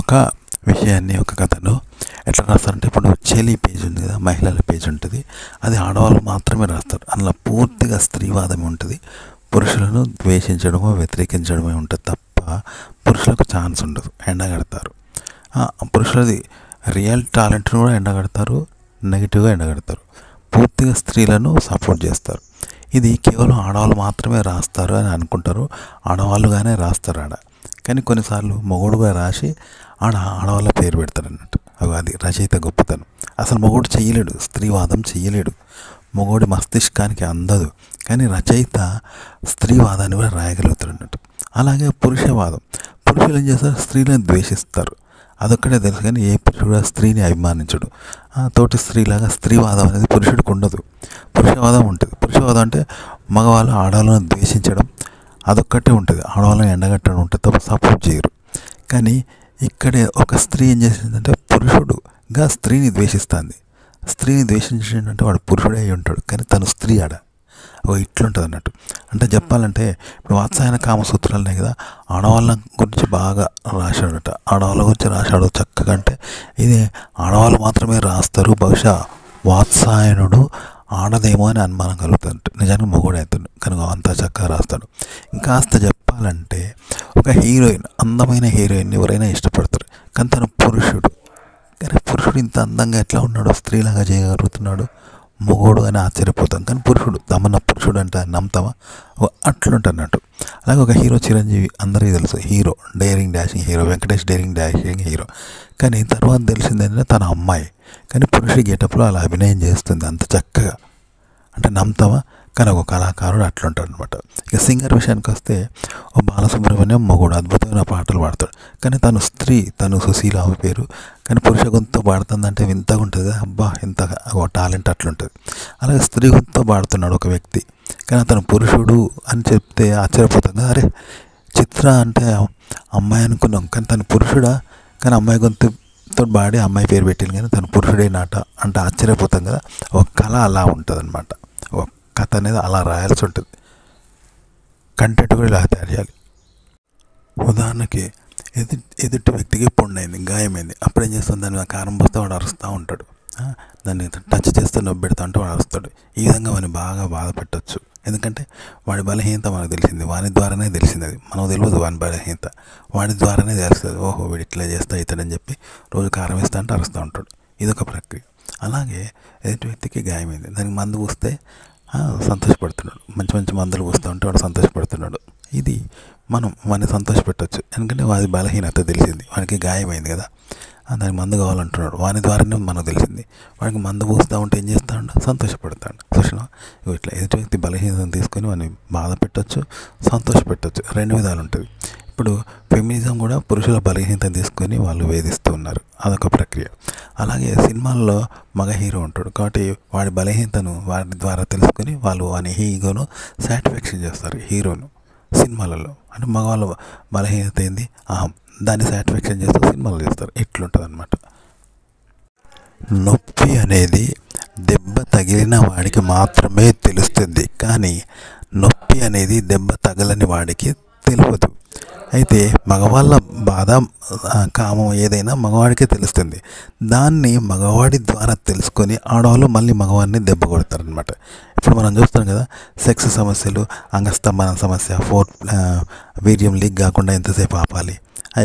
ఒక విషయాన్ని ఒక కథను ఎట్లా రాస్తారంటే, ఇప్పుడు చెలి పేజ్ ఉంది కదా, మహిళల పేజ్ ఉంటుంది, అది ఆడవాళ్ళు మాత్రమే రాస్తారు. అందులో పూర్తిగా స్త్రీవాదం ఉంటుంది. పురుషులను ద్వేషించడమో వ్యతిరేకించడమే ఉంటుంది తప్ప పురుషులకు ఛాన్స్ ఉండదు. ఎండగడతారు. పురుషులది రియల్ టాలెంట్ను కూడా ఎండగడతారు, నెగిటివ్గా ఎండగడతారు. పూర్తిగా స్త్రీలను సపోర్ట్ చేస్తారు. ఇది కేవలం ఆడవాళ్ళు మాత్రమే రాస్తారు అని అనుకుంటారు. ఆడవాళ్ళుగానే రాస్తారు ఆడ. కానీ కొన్నిసార్లు మొగుడుగా రాసి ఆడవాళ్ళ పేరు పెడతారు అన్నట్టు. అది రచయిత గొప్పతనం. అసలు మొగుడు చెయ్యలేడు, స్త్రీవాదం చెయ్యలేడు, మొగుడి మస్తిష్కానికి అందదు. కానీ రచయిత స్త్రీవాదాన్ని కూడా రాయగలుగుతారు అన్నట్టు. అలాగే పురుషవాదం, పురుషులు ఏం చేస్తారు, స్త్రీలను ద్వేషిస్తారు. అదొక్కడే తెలుసు. కానీ ఏ పురుషుడు కూడా స్త్రీని అభిమానించడు. తోటి స్త్రీలాగా స్త్రీవాదం అనేది పురుషుడికి ఉండదు. పురుషవాదం ఉంటుంది. పురుషవాదం అంటే మగవాళ్ళు ఆడవాళ్ళను ద్వేషించడం, అదొక్కటే ఉంటుంది. ఆడవాళ్ళని ఎండగట్టడం ఉంటుంది తప్ప సపోర్ట్ చేయరు. కానీ ఇక్కడే ఒక స్త్రీ ఏం చేసిందంటే, పురుషుడుగా స్త్రీని ద్వేషిస్తుంది. స్త్రీని ద్వేషించిందంటే వాడు పురుషుడే అయి ఉంటాడు, కానీ తను స్త్రీ ఆడ. ఇట్లుంటుంది అన్నట్టు. అంటే చెప్పాలంటే ఇప్పుడు వాత్సాయన కామసూత్రాలు ఉన్నాయి కదా, ఆడవాళ్ళ గురించి బాగా రాశాడట. ఆడవాళ్ళ గురించి రాశాడు చక్కగా. అంటే ఇది ఆడవాళ్ళు మాత్రమే రాస్తారు, బహుశా వాత్సాయనుడు ఆడదేమో అని అనుమానం కలుగుతుంది. నిజానికి మొగుడు అవుతాడు కనుక అంత చక్కగా రాస్తాడు. ఇంకాస్త చెప్పాలంటే ఒక హీరోయిన్, అందమైన హీరోయిన్ ఎవరైనా ఇష్టపడతారు. కానీ తను పురుషుడు. కానీ పురుషుడు ఇంత అందంగా ఎట్లా ఉన్నాడు, స్త్రీలాగా చేయగలుగుతున్నాడు మొగోడు అని ఆశ్చర్యపోతాం. కానీ పురుషుడు, తమన్నా పురుషుడు అంటే నమ్ముతామా? అట్లుంటున్నట్టు. అలాగే ఒక హీరో చిరంజీవి, అందరికీ తెలుసు, hero, daring dashing hero, Venkatesh daring dashing hero. కానీ తర్వాత తెలిసింది ఏంటంటే తన అమ్మాయి. కానీ పురుషుడి గెటప్లో అలా అభినయం చేస్తుంది అంత చక్కగా. అంటే నమ్ముతామా? కానీ ఒక కళాకారుడు అట్లుంటాడు అనమాట. ఇక సింగర్ విషయానికి వస్తే, ఓ బాలసుబ్రహ్మణ్యం మొగుడు అద్భుతమైన పాటలు పాడతాడు. కానీ తను స్త్రీ, తను సుశీల ఆమె పేరు. కానీ పురుష గొంతుతో పాడుతుందంటే వింతగా ఉంటుంది. అబ్బా ఎంత టాలెంట్ అట్లుంటుంది. అలాగే స్త్రీ గొంతుతో పాడుతున్నాడు ఒక వ్యక్తి, కానీ అతను పురుషుడు అని చెప్తే ఆశ్చర్యపోతాం కదా. అరే చిత్ర అంటే అమ్మాయి అనుకున్నాం, కానీ తను పురుషుడా? కానీ అమ్మాయి గొంతుతో పాడి అమ్మాయి పేరు పెట్టింది, కానీ తను పురుషుడే నాట అంటే ఆశ్చర్యపోతాం కదా. ఒక కళ అలా ఉంటుంది అనమాట. ఒక కథ అనేది అలా రాయాల్సి ఉంటుంది. కంటెంట్ కూడా ఇలా తయారు చేయాలి. ఉదాహరణకి ఎదుటి వ్యక్తికి పుండైంది, గాయమైంది. అప్పుడు ఏం చేస్తుంది, దాన్ని కారం పోస్తే వాడు అరుస్తూ ఉంటాడు. దాన్ని టచ్ చేస్తే నొప్పి పెడతా ఉంటే వాడు అరుస్తాడు. ఈ విధంగా వాడిని బాగా బాధ పెట్టచ్చు. ఎందుకంటే వాడి బలహీనత మనకు తెలిసింది, వాని ద్వారానే తెలిసింది. అది మనకు తెలియదు వాని బలహీనత, వాడి ద్వారానే తెలుస్తుంది. ఓహో వీడు ఇట్లా చేస్తా అవుతాడని చెప్పి రోజు కారం వేస్తా అంటే అరుస్తూ ఉంటాడు. ఇదొక ప్రక్రియ. అలాగే ఎదుటి వ్యక్తికి గాయమైంది, దానికి మందు పూస్తే సంతోషపడుతున్నాడు. మంచి మంచి మందులు పూస్తూ ఉంటే వాడు సంతోషపడుతున్నాడు. ఇది మనం వాడిని సంతోషపెట్టచ్చు. ఎందుకంటే వాడి బలహీనత తెలిసింది, వాడికి గాయమైంది కదా, దానికి మందు కావాలంటున్నాడు. వాని ద్వారానే మనకు తెలిసింది. వాడికి మందు పూస్తూ ఉంటే ఏం చేస్తాడు, సంతోషపడతాడు. చూసినా, ఇట్లా ఎదుటి వ్యక్తి బలహీనతను తీసుకొని వాడిని బాధ పెట్టచ్చు, సంతోషపెట్టచ్చు. రెండు విధాలు ఉంటుంది. ఇప్పుడు ఫెమినిజం కూడా పురుషుల బలహీనతను తీసుకొని వాళ్ళు వేధిస్తూ ఉన్నారు. అదొక ప్రక్రియ. అలాగే సినిమాల్లో మగ హీరో ఉంటాడు, కాబట్టి వాడి బలహీనతను వాడి ద్వారా తెలుసుకొని వాళ్ళు వాని ఈగోను సాటిస్ఫాక్షన్ చేస్తారు హీరోను సినిమాలలో. అంటే మగవాళ్ళ బలహీనత ఏంది, దాన్ని సాటిస్ఫాక్షన్ చేస్తూ సినిమాలు చేస్తారు. ఇట్లుంటుంది అనమాట. నొప్పి అనేది దెబ్బ తగిలిన వాడికి మాత్రమే తెలుస్తుంది, కానీ నొప్పి అనేది దెబ్బ తగలని వాడికి తెలియదు. అయితే మగవాళ్ళ బాధ, కామం ఏదైనా మగవాడికే తెలుస్తుంది. దాన్ని మగవాడి ద్వారా తెలుసుకొని ఆడవాళ్ళు మళ్ళీ మగవాడిని దెబ్బ కొడతారనమాట. ఇప్పుడు మనం చూస్తాం కదా, సెక్స్ సమస్యలు, అంగస్తంభన సమస్య, వీర్యం లీక్ కాకుండా ఎంతసేపు ఆపాలి,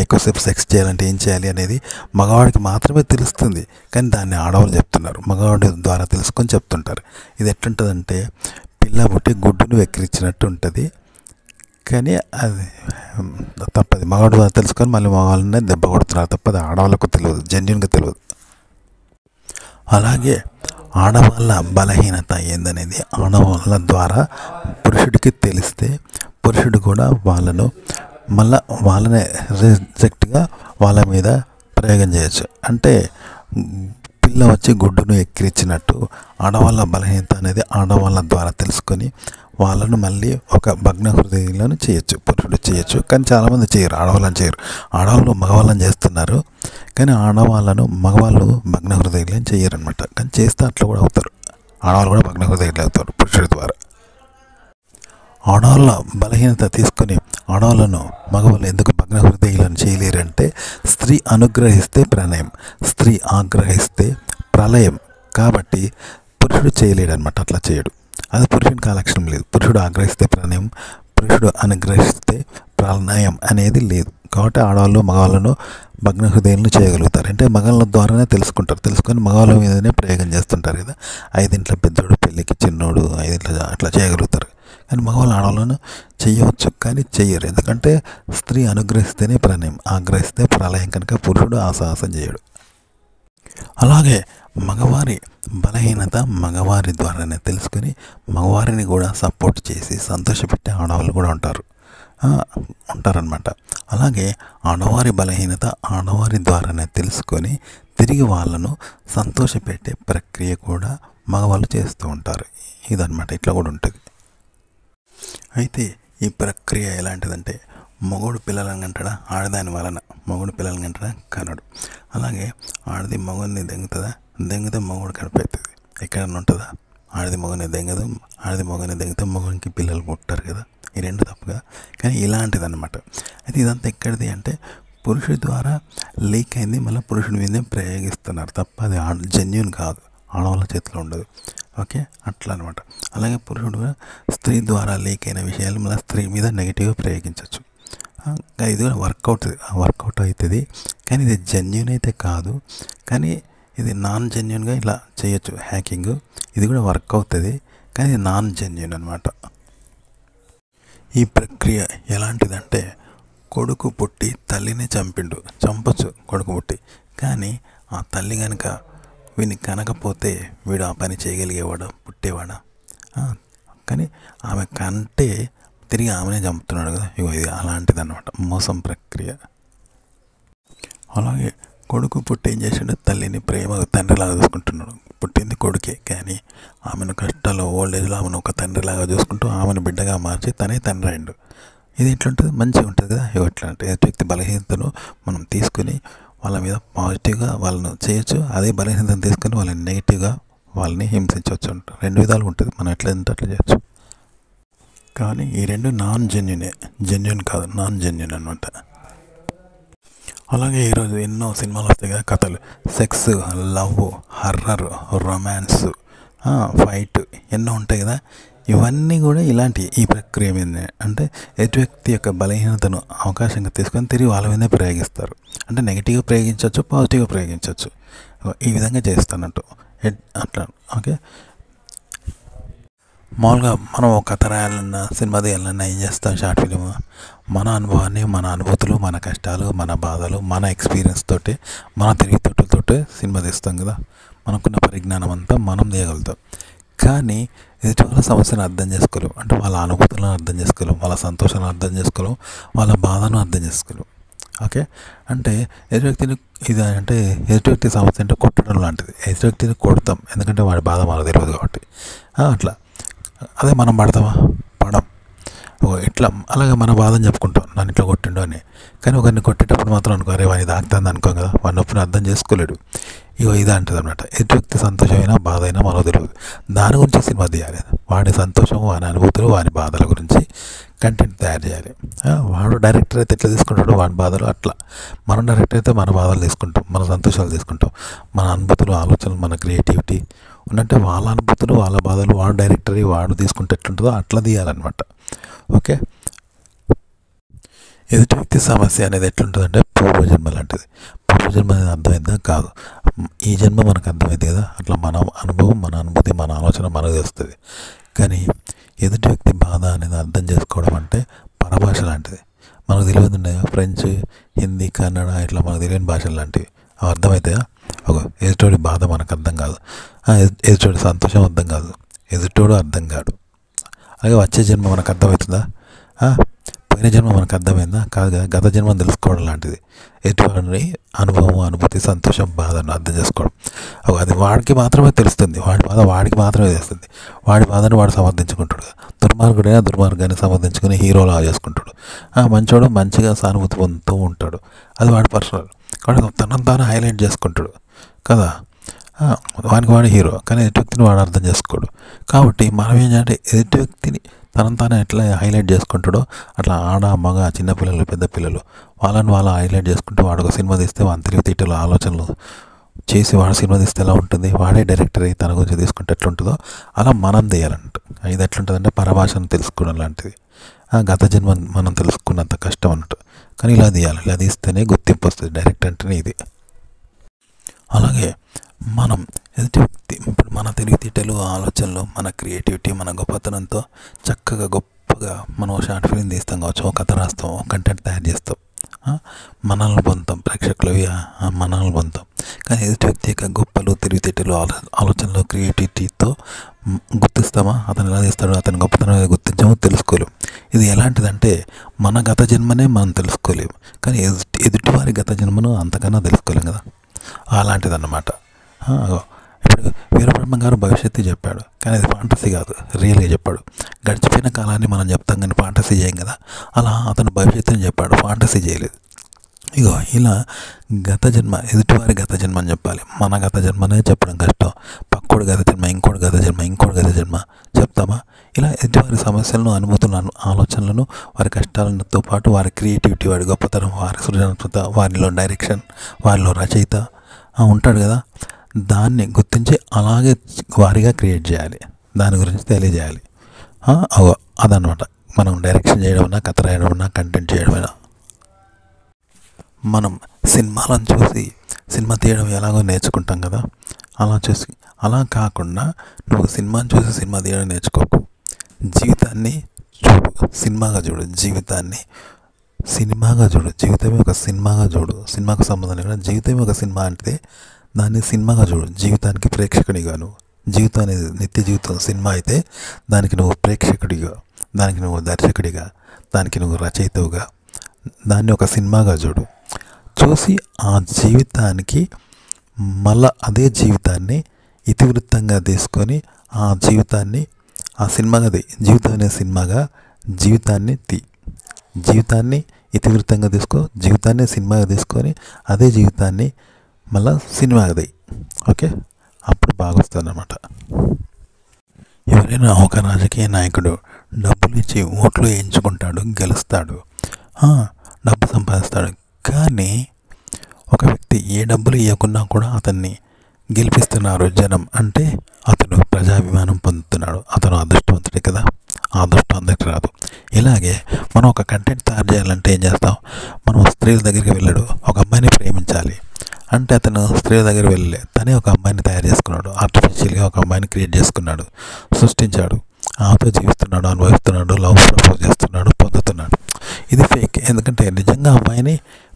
ఎక్కువసేపు సెక్స్ చేయాలంటే ఏం చేయాలి అనేది మగవాడికి మాత్రమే తెలుస్తుంది. కానీ దాన్ని ఆడవాళ్ళు చెప్తున్నారు, మగవాడి ద్వారా తెలుసుకొని చెప్తుంటారు. ఇది ఎట్లుంటుందంటే పిల్ల పుట్టి గుడ్డును వెక్కిరించినట్టు ఉంటుంది. కానీ అది తప్పది. మగవాడి ద్వారా తెలుసుకొని మళ్ళీ మగవాళ్ళనే దెబ్బ కొడుతున్నారు తప్పది ఆడవాళ్ళకు తెలియదు, జెన్యున్గా తెలియదు. అలాగే ఆడవాళ్ళ బలహీనత ఏందనేది ఆడవాళ్ళ ద్వారా పురుషుడికి తెలిస్తే పురుషుడు కూడా వాళ్ళనే రిజెక్ట్గా వాళ్ళ మీద ప్రయోగం చేయొచ్చు. అంటే పిల్ల వచ్చి గుడ్డును ఎక్కిరించినట్టు ఆడవాళ్ళ బలహీనత అనేది ఆడవాళ్ళ ద్వారా తెలుసుకొని వాళ్ళను మళ్ళీ ఒక భగ్న హృదయంలో చేయొచ్చు, పురుషుడు చేయొచ్చు. కానీ చాలామంది చేయరు, ఆడవాళ్ళని చేయరు. ఆడవాళ్ళు మగవాళ్ళని చేస్తున్నారు, కానీ ఆడవాళ్ళను మగవాళ్ళు భగ్న హృదయంలో చేయరు అనమాట. కానీ చేస్తే అట్లా కూడా అవుతారు, ఆడవాళ్ళు కూడా భగ్న హృదయంలో అవుతారు పురుషుడి ద్వారా. ఆడవాళ్ళ బలహీనత తీసుకొని ఆడవాళ్ళను మగవాళ్ళు ఎందుకు భగ్న హృదయులను చేయలేరంటే స్త్రీ అనుగ్రహిస్తే ప్రణయం, స్త్రీ ఆగ్రహిస్తే ప్రళయం. కాబట్టి పురుషుడు చేయలేడనమాట, అట్లా చేయడు. అది పురుషునికి ఆ లక్షణం లేదు. పురుషుడు ఆగ్రహిస్తే ప్రణయం, పురుషుడు అనుగ్రహిస్తే ప్రళయం అనేది లేదు. కాబట్టి ఆడవాళ్ళు మగవాళ్ళను భగ్న హృదయాలను చేయగలుగుతారు. అంటే మగవాళ్ళ ద్వారానే తెలుసుకొని మగవాళ్ళ మీదనే ప్రయోగం చేస్తుంటారు కదా. 5 ఇంట్ల పెద్దోడు పెళ్ళికి చిన్నోడు, 5 ఇంట్ల అట్లా చేయగలుగుతారు. కానీ మగవాళ్ళు ఆడవాళ్ళను చేయవచ్చు కానీ చెయ్యరు. ఎందుకంటే స్త్రీ అనుగ్రహిస్తేనే ప్రణయం, ఆగ్రహిస్తే ప్రళయం. కనుక పురుషుడు ఆ సాహసం చేయడు. అలాగే మగవారి బలహీనత మగవారి ద్వారానే తెలుసుకొని మగవారిని కూడా సపోర్ట్ చేసి సంతోషపెట్టే ఆడవాళ్ళు కూడా ఉంటారనమాట. అలాగే ఆడవారి బలహీనత ఆడవారి ద్వారానే తెలుసుకొని తిరిగి వాళ్ళను సంతోషపెట్టే ప్రక్రియ కూడా మగవాళ్ళు చేస్తూ ఉంటారు. ఇదన్నమాట, ఇట్లా కూడా ఉంటుంది. అయితే ఈ ప్రక్రియ ఎలాంటిదంటే మగోడు పిల్లలను కంటాడా, ఆడదాని వలన మగోడు పిల్లలను కంటాడా కనడు. అలాగే ఆడది మగోడిని దెంగితే మగోడు కనిపెడుతుంది. ఎక్కడన్నా ఉంటుందా? ఆడది మగని దెంగదు, ఆడది మగని దెంగితే మగనికి పిల్లలు పుట్టారు కదా. ఈ రెండు తప్పుగా. కానీ ఇలాంటిది అనమాట. అయితే ఇదంతా ఎక్కడిది అంటే పురుషుడి ద్వారా లీక్ అయింది, మళ్ళీ పురుషుడి మీదే ప్రయోగిస్తున్నారు తప్ప అది జెన్యూన్ కాదు, ఆడవాళ్ళ చేతిలో ఉండదు. ఓకే, అట్లా అనమాట. అలాగే పురుషుడు కూడా స్త్రీ ద్వారా లీక్ అయిన విషయాలు మళ్ళీ స్త్రీ మీద నెగిటివ్గా ప్రయోగించవచ్చు. ఇది కూడా వర్కౌట్ అవుతుంది. కానీ ఇది జెన్యూన్ అయితే కాదు, కానీ ఇది నాన్ జెన్యూన్గా ఇలా చేయొచ్చు. హ్యాకింగ్ ఇది కూడా వర్క్ అవుతుంది, కానీ ఇది నాన్ జెన్యూన్ అనమాట. ఈ ప్రక్రియ ఎలాంటిదంటే కొడుకు పుట్టి తల్లిని చంపొచ్చు కొడుకు పుట్టి. కానీ ఆ తల్లి కనుక వీడిని కనకపోతే వీడు ఆ పని చేయగలిగేవాడా, పుట్టేవాడా? కానీ ఆమె కంటే తిరిగి ఆమెనే చంపుతున్నాడు కదా. ఇది అలాంటిది అనమాట, మోసం ప్రక్రియ. అలాగే కొడుకు పుట్టి ఏం చేసాడు, తల్లిని ప్రేమగా తండ్రిలాగా చూసుకుంటున్నాడు. పుట్టింది కొడుకే, కానీ ఆమెను కష్టాల్లో ఓల్డ్ ఏజ్లో ఆమెను ఒక తండ్రిలాగా చూసుకుంటూ ఆమెను బిడ్డగా మార్చి తనే తండ్రి అయ్యిండు. ఇది ఎట్లుంటుంది, మంచిగా ఉంటుంది కదా. ఎట్లా అంటే వ్యక్తి బలహీనతను మనం తీసుకుని వాళ్ళ మీద పాజిటివ్గా వాళ్ళను చేయొచ్చు, అదే బలహీనతను తీసుకొని వాళ్ళని నెగిటివ్గా వాళ్ళని హింసించవచ్చు. రెండు విధాలు ఉంటుంది, మనం ఎట్లా అట్లా చేయొచ్చు. కానీ ఈ రెండు నాన్ జెన్యూన్ కాదు, నాన్ జెన్యూన్ అనమాట. అలాగే ఈరోజు ఎన్నో సినిమాలు వస్తాయి కదా, కథలు, sex, love, horror, romance, fight ఎన్నో ఉంటాయి కదా. ఇవన్నీ కూడా ఇలాంటి ఈ ప్రక్రియ మీదనే, అంటే ఎటు వ్యక్తి యొక్క బలహీనతను అవకాశంగా తీసుకొని తిరిగి వాళ్ళ మీదే ప్రయోగిస్తారు. అంటే నెగిటివ్గా ప్రయోగించవచ్చు, పాజిటివ్గా ప్రయోగించవచ్చు. ఈ విధంగా చేస్తానంటూ అట్లా. ఓకే, మామూలుగా మనం ఒక కథ రాయాలన్నా సినిమా తీయాలన్నా ఏం చేస్తాం, షార్ట్ ఫిలిం మన అనుభవాన్ని, మన అనుభూతులు, మన కష్టాలు, మన బాధలు, మన ఎక్స్పీరియన్స్ తోటి, మన తెలివితేటలతోటే సినిమా తీస్తాం కదా. మనకున్న పరిజ్ఞానం అంతా మనం తీయగలుగుతాం. కానీ ఎదుటి వాళ్ళ సమస్యను అర్థం చేసుకోలేం, అంటే వాళ్ళ అనుభూతులను అర్థం చేసుకోలేం, వాళ్ళ సంతోషాన్ని అర్థం చేసుకోలేం, వాళ్ళ బాధను అర్థం చేసుకోలేం. ఓకే, అంటే ఎదుటి వ్యక్తిని ఇది అంటే ఎదుటి వ్యక్తి సమస్య అంటే కొట్టడం లాంటిది. ఎదుటి వ్యక్తిని కొడతాం ఎందుకంటే వాడి బాధ మనకు తెలియదు కాబట్టి. అట్లా అదే మనం పడతామా, పడం. ఇట్లా అలాగే మన బాధని చెప్పుకుంటాం, నన్ను ఇట్లా కొట్టిండు అని. కానీ ఒకరిని కొట్టేటప్పుడు మాత్రం అనుకో, అరే వాడిని తాకుతుంది అనుకోం కదా, వాడి నొప్పిని అర్థం చేసుకోలేడు. ఇది అంటుంది అనమాట. ఎదుటి వ్యక్తి సంతోషమైనా బాధ అయినా మనకు తెలియదు, దాని గురించి సినిమా తీయాలి. వాడి సంతోషం, వాని అనుభూతులు, వాని బాధల గురించి కంటెంట్ తయారు చేయాలి. వాడు డైరెక్టర్ అయితే ఎట్లా తీసుకుంటాడో వాడి బాధలు అట్లా, మనం డైరెక్టర్ అయితే మన బాధలు తీసుకుంటాం, మన సంతోషాలు తీసుకుంటాం, మన అనుభూతులు, ఆలోచనలు, మన క్రియేటివిటీ ఉన్నట్టే వాళ్ళ అనుభూతులు, వాళ్ళ బాధలు వాడు డైరెక్టర్ వాడు తీసుకుంటే ఎట్లుంటుందో అట్లా తీయాలన్నమాట. ఓకే, ఎదుటి వ్యక్తి సమస్య అనేది ఎట్లుంటుందంటే పూర్వజన్మ లాంటిది. పూర్వజన్మ అనేది అర్థమైందా కాదు, ఈ జన్మ మనకు అర్థమైంది కదా. అట్లా మన అనుభవం, మన అనుభూతి, మన ఆలోచన మనకు తెలుస్తుంది. కానీ ఎదుటి వ్యక్తి బాధ అనేది అర్థం చేసుకోవడం అంటే పరభాష లాంటిది. మనకు తెలియదు ఉన్నాయా, ఫ్రెంచ్, హిందీ, కన్నడ, ఇట్లా మనకు తెలియని భాషలు లాంటివి. అవి అర్థమవుతాయా? ఎదుటోడి బాధ మనకు అర్థం కాదు, ఎదుటోడి సంతోషం అర్థం కాదు, ఎదుటోడు అర్థం కాడు. అలాగే వచ్చే జన్మ మనకు అర్థమవుతుందా? పోయిన జన్మ మనకు అర్థమైందా? కాదు కదా. గత జన్మను తెలుసుకోవడం లాంటిది. ఎటువంటి అనుభవం, అనుభూతి, సంతోషం, బాధను అర్థం చేసుకోవడం. అది వాడికి మాత్రమే తెలుస్తుంది, వాడి బాధ వాడికి మాత్రమే తెలుస్తుంది. వాడి బాధను వాడు సమర్థించుకుంటాడు. దుర్మార్గుడైనా దుర్మార్గాన్ని సమర్థించుకుని హీరోలా చేసుకుంటాడు. మంచోడు మంచిగా సానుభూతి పొందుతూ ఉంటాడు, అది వాడి పర్సనల్. కాబట్టి తనను తాను హైలైట్ చేసుకుంటాడు కదా, వానికి వాడి హీరో. కానీ ఎదుటి వ్యక్తిని వాడు అర్థం చేసుకోడు. కాబట్టి మనం ఏంటంటే ఎదుటి వ్యక్తిని తనను తాను ఎట్లా హైలైట్ చేసుకుంటాడో అట్లా ఆడ మగ చిన్నపిల్లలు పెద్ద పిల్లలు వాళ్ళని వాళ్ళు హైలైట్ చేసుకుంటూ వాడు ఒక సినిమా తీస్తే వాని తెలివితేటలు ఆలోచనలు చేసి వాడు సినిమా తీస్తే ఎలా ఉంటుంది, వాడే డైరెక్టర్ అయ్యి తన గురించి తీసుకుంటే ఎట్లుంటుందో అలా మనం తీయాలంట. ఇది ఎట్లుంటుందంటే పరభాషను తెలుసుకోవడం లాంటిది. గత జన్మ మనం తెలుసుకున్నంత కష్టం అన్నట్టు. కానీ ఇలా తీయాలి, ఇలా తీస్తేనే గుర్తింపు వస్తుంది. డైరెక్ట్ అంటేనే ఇది. అలాగే మనం ఎదుటి వ్యక్తి ఇప్పుడు మన తెలివితేటలు ఆలోచనలు మన క్రియేటివిటీ మన గొప్పతనంతో చక్కగా గొప్పగా మనం షార్ట్ ఫిల్మ్ తీస్తాం కావచ్చు, ఒక కథ రాస్తాం, కంటెంట్ తయారు చేస్తాం, మనల్ని పొందుతాం, ప్రేక్షకులవి మనల్ని పొందుతాం. కానీ ఎదుటి వ్యక్తి యొక్క గొప్పలు తెలివితేటలు ఆలోచనలు క్రియేటివిటీతో గుర్తిస్తామా? అతను ఎలా తీస్తాడో అతని గొప్పతనం గుర్తించామో తెలుసుకోలేము. ఇది ఎలాంటిదంటే మన గత జన్మనే మనం తెలుసుకోలేము, కానీ ఎదుటివారి గత జన్మను అంతకన్నా తెలుసుకోలేం కదా. అలాంటిదన్నమాట. ఇప్పుడు వీరబ్రహ్మ గారు భవిష్యత్తు చెప్పాడు, కానీ అది ఫాంటసీ కాదు, రియల్గా చెప్పాడు. గడిచిపోయిన కాలాన్ని మనం చెప్తాం కానీ ఫాంటసీ చేయం కదా. అలా అతను భవిష్యత్తుని చెప్పాడు, ఫాంటసీ చేయలేదు. ఇగో ఇలా గత జన్మ ఎదుటివారి గత జన్మ అని చెప్పాలి. మన గత జన్మనే చెప్పడం కష్టం. పక్కోడు గత జన్మ, ఇంకోటి గత జన్మ, ఇంకోటి గత జన్మ చెప్తామా? ఇలా ఎదుటివారి సమస్యలను, అనుభూతులను, ఆలోచనలను, వారి కష్టాలతో పాటు వారి క్రియేటివిటీ, వారి గొప్పతనం, వారి సృజనాత్మకత, వారిలో డైరెక్షన్, వారిలో రచయిత ఉంటాడు కదా, దాన్ని గుర్తించి అలాగే వారిగా క్రియేట్ చేయాలి, దాని గురించి తెలియజేయాలి. అదనమాట మనం డైరెక్షన్ చేయడమైనా, కథ రాయడమైనా, కంటెంట్ చేయడమైనా. మనం సినిమాలను చూసి సినిమా తీయడం ఎలాగో నేర్చుకుంటాం కదా, అలా కాకుండా నువ్వు సినిమాని చూసి సినిమా తీయడం నేర్చుకోకు. జీవితాన్ని చూడు, సినిమాగా చూడు. జీవితాన్ని సినిమాగా చూడు. జీవితమే ఒక సినిమాగా చూడు. సినిమాకు సంబంధం లేకుండా జీవితమే ఒక సినిమా అంటే దాన్ని సినిమాగా చూడు. జీవితానికి ప్రేక్షకుడిగా నువ్వు. జీవితం అనేది నిత్య జీవితం సినిమా అయితే దానికి నువ్వు ప్రేక్షకుడిగా, దానికి నువ్వు దర్శకుడిగా, దానికి నువ్వు రచయితవుగా దాన్ని ఒక సినిమాగా చూడు. చూసి ఆ జీవితానికి మళ్ళా అదే జీవితాన్ని ఇతివృత్తంగా తీసుకొని ఆ జీవితాన్ని ఆ సినిమాగా జీవితం అనే సినిమాగా జీవితాన్ని ఇతివృత్తంగా తీసుకో, జీవితాన్ని సినిమాగా తీసుకొని అదే జీవితాన్ని మళ్ళా సినిమాగా ఓకే, అప్పుడు బాగా వస్తుంది అన్నమాట. ఎవరైనా ఒక రాజకీయ నాయకుడు డబ్బులు ఇచ్చి ఓట్లు వేయించుకుంటాడు, గెలుస్తాడు, డబ్బు సంపాదిస్తాడు. కానీ ఒక వ్యక్తి ఏ డబ్బులు ఇవ్వకున్నా కూడా అతన్ని గెలిపిస్తున్నారు జనం అంటే అతను ప్రజాభిమానం పొందుతున్నాడు, అతను అదృష్టవంతుడే కదా. ఆ అదృష్టం అందరికీ రాదు. ఇలాగే మనం ఒక కంటెంట్ తయారు చేయాలంటే ఏం చేస్తాం? మనం స్త్రీల దగ్గరికి వెళ్ళాడు, ఒక అమ్మాయిని ప్రేమించాలి అంటే అతను స్త్రీల దగ్గర వెళ్ళలే, తనే ఒక అమ్మాయిని తయారు చేసుకున్నాడు, ఆర్టిఫిషియల్గా ఒక అమ్మాయిని క్రియేట్ చేసుకున్నాడు, సృష్టించాడు, ఆమెతో జీవిస్తున్నాడు, అనుభవిస్తున్నాడు, లవ్ ప్రపోజ్ చేస్తున్నాడు, పొందుతున్నాడు. ఇది ఫేక్. ఎందుకంటే నిజంగా అమ్మాయిని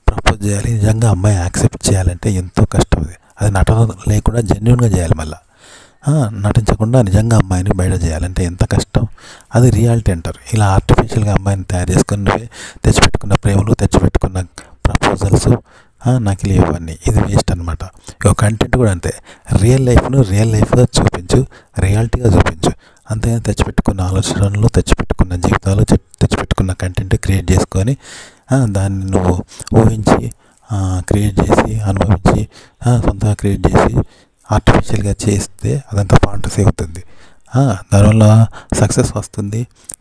ప్రపోజ్ చేయాలి, నిజంగా అమ్మాయి యాక్సెప్ట్ చేయాలంటే ఎంతో కష్టం. అది నటన లేకుండా జెన్యున్గా చేయాలి. మళ్ళీ నటించకుండా నిజంగా అమ్మాయిని బయట చేయాలంటే ఎంత కష్టం. అది రియాలిటీ అంటారు. ఇలా ఆర్టిఫిషియల్గా అమ్మాయిని తయారు చేసుకుని తెచ్చిపెట్టుకున్న ప్రేమలు, తెచ్చిపెట్టుకున్న ప్రపోజల్స్, నకిలీ ఇవన్నీ ఇది వేస్ట్ అనమాట. ఒక కంటెంట్ కూడా అంతే. రియల్ లైఫ్ను రియల్ లైఫ్గా చూపించు, రియాలిటీగా చూపించు. అంతేగాని తెచ్చిపెట్టుకున్న ఆలోచనలు, తెచ్చిపెట్టుకున్న జీవితాలు, తెచ్చిపెట్టుకున్న కంటెంట్ క్రియేట్ చేసుకొని దాన్ని నువ్వు ఊహించి క్రియేట్ చేసి అనుభవించి సొంతంగా క్రియేట్ చేసి ఆర్టిఫిషియల్గా చేస్తే అదంతా ఫాంటసీ అవుతుంది. దానివల్ల సక్సెస్ వస్తుంది,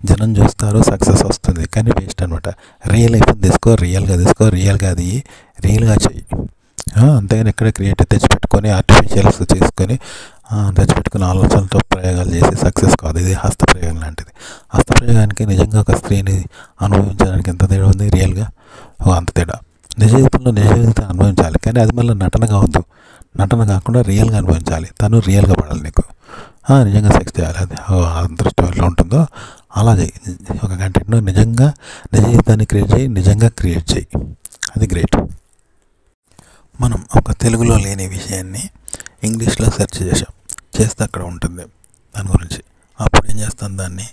జనం చూస్తారు, సక్సెస్ వస్తుంది, కానీ వేస్ట్ అనమాట. రియల్ లైఫ్ తీసుకో, రియల్గా అది రియల్గా చెయ్యి. అంతేగాని ఎక్కడ క్రియేటివ్ తెచ్చిపెట్టుకొని ఆర్టిఫిషియల్స్ చేసుకొని తెచ్చిపెట్టుకుని ఆలోచనలతో ప్రయోగాలు చేసి సక్సెస్ కాదు. ఇది హస్తప్రయోగం లాంటిది. హస్తప్రయోగానికి నిజంగా ఒక స్త్రీని అనుభవించడానికి ఎంత తేడా ఉంది, రియల్గా అంత తేడా. నిజ జీవితంలో అనుభవించాలి, కానీ అది మళ్ళీ నటన కావద్దు. నటన కాకుండా రియల్గా అనుభవించాలి. తను రియల్గా పడాలి నీకు. నిజంగా సెక్స్ చేయాలి. అది అదృష్టం ఎట్లా ఉంటుందో అలా చేయి. ఒక కంటెంట్ను నిజంగా నిజ జీవితాన్ని క్రియేట్ చేయి. అది గ్రేట్. మనం ఒక తెలుగులో లేని విషయాన్ని ఇంగ్లీష్లో సెర్చ్ చేస్తే అక్కడ ఉంటుంది దాని గురించి. అప్పుడు ఏం చేస్తాం, దాన్ని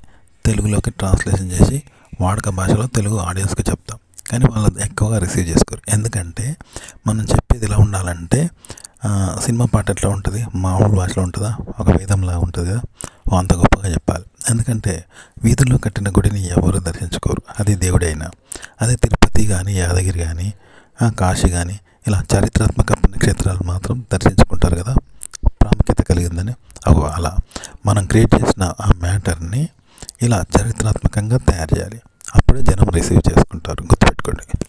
తెలుగులోకి ట్రాన్స్లేషన్ చేసి వాడుక భాషలో తెలుగు ఆడియన్స్కి చెప్తాం. కానీ వాళ్ళు ఎక్కువగా రిసీవ్ చేసుకోరు. ఎందుకంటే మనం చెప్పేది ఎలా ఉండాలంటే సినిమా పాట ఎట్లా ఉంటుంది, మామూలు భాషలో ఉంటుందా, ఒక వేదంలా ఉంటుంది కదా, అంత గొప్పగా చెప్పాలి. ఎందుకంటే వీధుల్లో కట్టిన గుడిని ఎవరు దర్శించుకోరు, అది దేవుడైనా. అదే తిరుపతి కానీ, యాదగిరి కానీ, కాశీ కానీ ఇలా చారిత్రాత్మక పుణ్యక్షేత్రాలు మాత్రం దర్శించుకుంటారు కదా, ప్రాముఖ్యత కలిగిందని. అలా మనం క్రియేట్ చేసిన ఆ మ్యాటర్ని ఇలా చరిత్రాత్మకంగా తయారు చేయాలి. అప్పుడే జనం రిసీవ్ చేసుకుంటారు. గుర్తుపెట్టుకోండి.